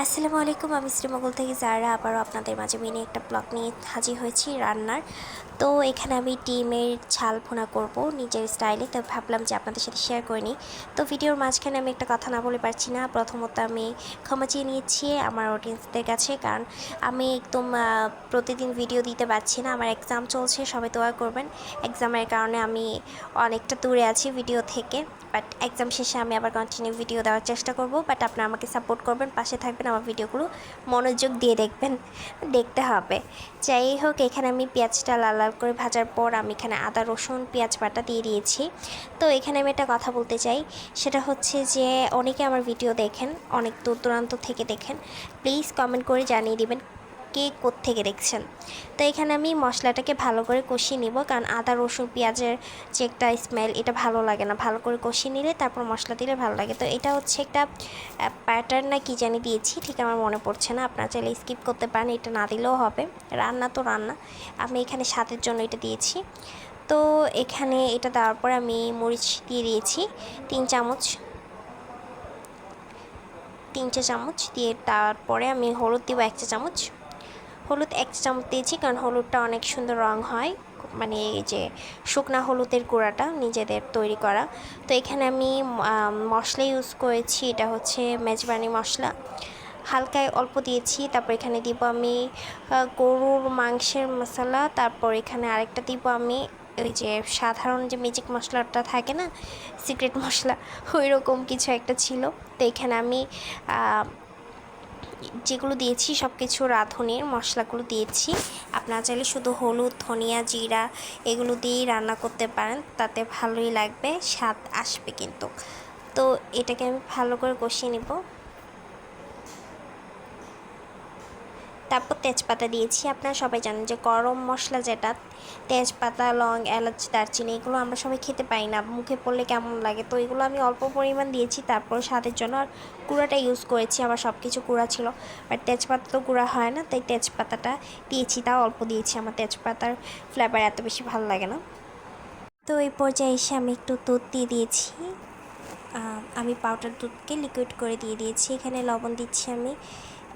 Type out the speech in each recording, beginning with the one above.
আসসালামু আলাইকুম। আমি শ্রীমঙ্গল থেকে যারা আবারও আপনাদের মাঝে মিনি একটা ব্লগ নিয়ে হাজির হয়েছি রান্নার। তো এখানে আমি ডিমের ঝাল ভুনা করব নিজের স্টাইলে, তো ভাবলাম যে আপনাদের সাথে শেয়ার করে নিই। তো ভিডিওর মাঝখানে আমি একটা কথা না বলে পারছি না। প্রথমত আমি ক্ষমা চেয়ে নিয়েছি আমার অডিয়েন্সদের কাছে, কারণ আমি একদম প্রতিদিন ভিডিও দিতে পারছি না। আমার এক্সাম চলছে, সবাই দোয়া করবেন। এক্সামের কারণে আমি অনেকটা দূরে আছি ভিডিও থেকে, বাট এক্সাম শেষে আমি আবার কন্টিনিউ ভিডিও দেওয়ার চেষ্টা করব। বাট আপনারা আমাকে সাপোর্ট করবেন, পাশে থাকবেন, আমার ভিডিওগুলো মনোযোগ দিয়ে দেখবেন, দেখতে হবে। যাই হোক, এখানে আমি পেঁয়াজটা লাল লাল করে ভাজার পর আমি এখানে আদা রসুন পেঁয়াজ বাটা দিয়ে দিয়েছি। তো এখানে আমি একটা কথা বলতে চাই, সেটা হচ্ছে যে অনেকে আমার ভিডিও দেখেন, অনেক দূর দূরান্ত থেকে দেখেন। প্লিজ কমেন্ট করে জানিয়ে দিবেন কে কোত্থেকে দেখছেন। তো এখানে আমি মশলাটাকে ভালো করে কষিয়ে নিব, কারণ আদা রসুন পেঁয়াজের যে একটা স্মেল, এটা ভালো লাগে না। ভালো করে কষিয়ে নিলে তারপর মশলা দিলে ভালো লাগে। তো এটা হচ্ছে একটা প্যাটার্ন না কি জানি দিয়েছি, ঠিক আমার মনে পড়ছে না। আপনারা চাইলে স্কিপ করতে পারেন, এটা না দিলেও হবে। রান্না তো রান্না, আমি এখানে স্বাদের জন্য এটা দিয়েছি। তো এখানে এটা দেওয়ার পর আমি মরিচ দিয়ে দিয়েছি 3 চামচ, 3 চা চামচ দিয়ে। তারপরে আমি হলুদ দিব 1 চা চামচ। হলুদ 1 চা চামচ দিয়েছি, কারণ হলুদটা অনেক সুন্দর রং হয়, মানে এই যে শুকনা হলুদের গুঁড়াটা নিজেদের তৈরি করা। তো এখানে আমি মশলা ইউজ করেছি, এটা হচ্ছে মেজবানি মশলা, হালকা অল্প দিয়েছি। তারপর এখানে দিব আমি গরুর মাংসের মশলা। তারপর এখানে আরেকটা দিব আমি ওই যে সাধারণ যে ম্যাজিক মশলাটা থাকে না, সিক্রেট মশলা, ওই রকম কিছু একটা ছিল। তো এখানে আমি যেগুলো দিয়েছি সব কিছু রাঁধুনির মশলাগুলো দিয়েছি। আপনারা চাইলে শুধু হলুদ ধনিয়া জিরা এগুলো দিয়েই রান্না করতে পারেন, তাতে ভালোই লাগবে, স্বাদ আসবে কিন্তু। তো এটাকে আমি ভালো করে কষিয়ে নিব। তারপর তেজপাতা দিয়েছি। আপনারা সবাই জানেন যে গরম মশলা যেটা, তেজপাতা লং এলাচ দারচিনি, এগুলো আমরা সবাই খেতে পাই না, মুখে পড়লে কেমন লাগে। তো এগুলো আমি অল্প পরিমাণ দিয়েছি, তারপর স্বাদের জন্য। আর গুঁড়াটা ইউজ করেছি, আমার সব কিছু গুঁড়া ছিল, বাট তেজপাতা তো গুঁড়া হয় না, তাই তেজপাতাটা দিয়েছি, তাও অল্প দিয়েছি। আমার তেজপাতার ফ্লেভার এত বেশি ভালো লাগে না। তো এই পর্যায়ে এসে আমি একটু দুধ দিয়ে দিয়েছি। আমি পাউডার দুধকে লিকুইড করে দিয়ে দিয়েছি। এখানে লবণ দিচ্ছি আমি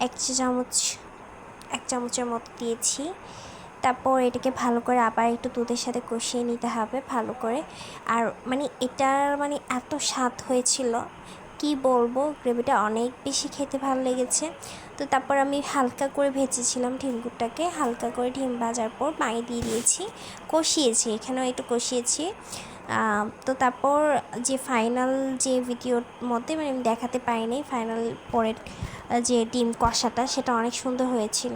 1 চা চামচ, 1 চামচের মতো দিয়েছি। তারপর এটাকে ভালো করে আবার একটু দুধের সাথে কষিয়ে নিতে হবে ভালো করে। আর মানে এটার মানে এত স্বাদ হয়েছিল, কি বলবো, গ্রেভিটা অনেক বেশি খেতে ভালো লেগেছে। তো তারপর আমি হালকা করে ভেজেছিলাম ডিমগুলোটাকে, হালকা করে ডিম ভাজার পর পানি দিয়ে দিয়েছি, কষিয়েছি, এখানেও একটু কষিয়েছি। তো তারপর যে ফাইনাল যে ভিডিওর মধ্যে মানে আমি দেখাতে পারিনি, ফাইনাল পরের যে ডিম কষাটা, সেটা অনেক সুন্দর হয়েছিল।